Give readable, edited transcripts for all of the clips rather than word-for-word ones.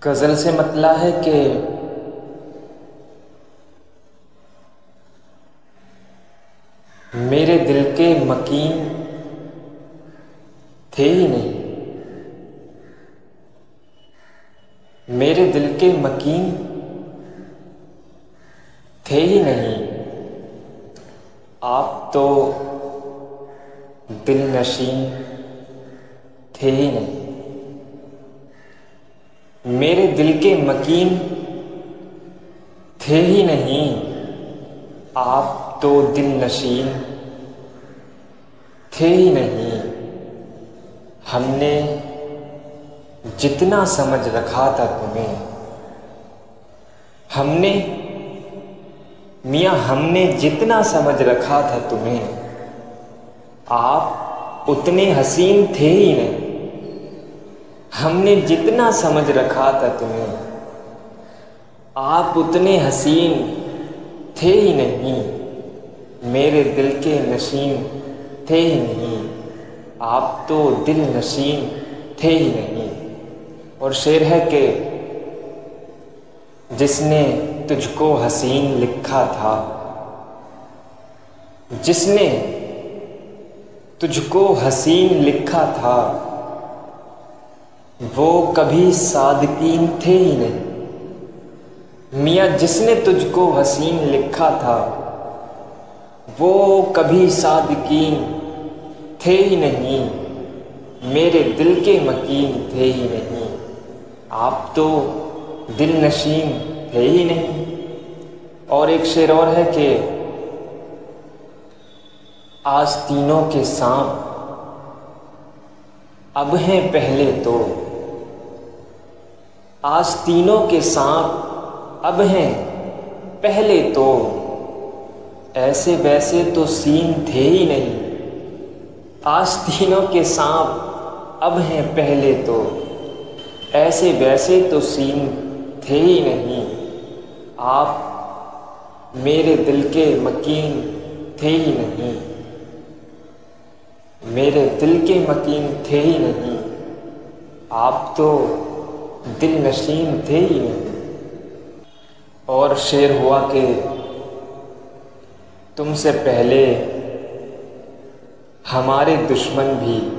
غزل سے مطلع ہے کہ میرے دل کے مکین تھے ہی نہیں، میرے دل کے مکین تھے ہی نہیں، آپ تو دل نشین تھے ہی نہیں، میرے دل کے مکین تھے ہی نہیں، آپ تو دل نشین تھے ہی نہیں۔ ہم نے جتنا سمجھ رکھا تھا تمہیں، ہم نے جتنا سمجھ رکھا تھا تمہیں، آپ اتنے حسین تھے ہی نہیں۔ ہم نے جتنا سمجھ رکھا تھا تمہیں، آپ اتنے حسین تھے ہی نہیں، میرے دل کے نشین تھے ہی نہیں، آپ تو دل نشین تھے ہی نہیں۔ اور شعر ہے کہ جس نے تجھ کو حسین لکھا تھا، جس نے تجھ کو حسین لکھا تھا، وہ کبھی صادقین تھے ہی نہیں۔ میاں جس نے تجھ کو حسین لکھا تھا، وہ کبھی صادقین تھے ہی نہیں، میرے دل کے مکین تھے ہی نہیں، آپ تو دل نشین تھے ہی نہیں۔ اور ایک شعر اور ہے کہ آستینوں کے سانپ اب ہیں پہلے تو، آستینوں کے سانپ اب ہیں پہلے تو، ایسے ویسے تو سین تھے ہی نہیں۔ آستینوں کے سانپ اب ہیں پہلے تو، ایسے ویسے تو سین تھے ہی نہیں، آپ میرے دل کے مکین تھے ہی نہیں، میرے دل کے مکین تھے ہی نہیں، آپ تو دل نشین تھے ہی نہیں۔ اور شعر ہوا کہ تم سے پہلے ہمارے دشمن بھی،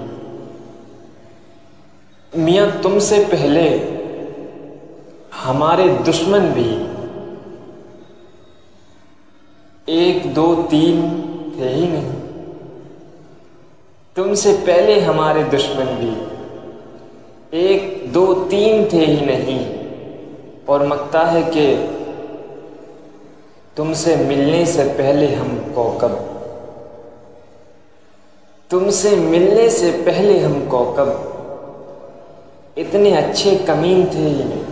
میاں تم سے پہلے ہمارے دشمن بھی، ایک دو تین تھے ہی نہیں۔ تم سے پہلے ہمارے دشمن بھی ایک دو تین تھے ہی نہیں۔ اور مکتا ہے کہ تم سے ملنے سے پہلے ہم کوكب، تم سے ملنے سے پہلے ہم کوكب، اتنے اچھے کمین تھے ہی نہیں۔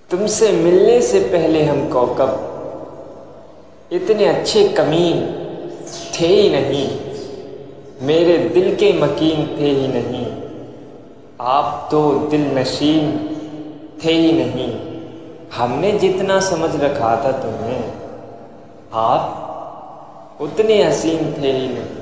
تم سے ملنے سے پہلے ہم کوكب، اتنے اچھے کمین تھے ہی نہیں، میرے دل کے مکین تھے ہی نہیں، آپ تو دل نشین تھے ہی نہیں۔ ہم نے جتنا سمجھ رکھا تھا تمہیں، آپ اتنے حسین تھے ہی نہیں۔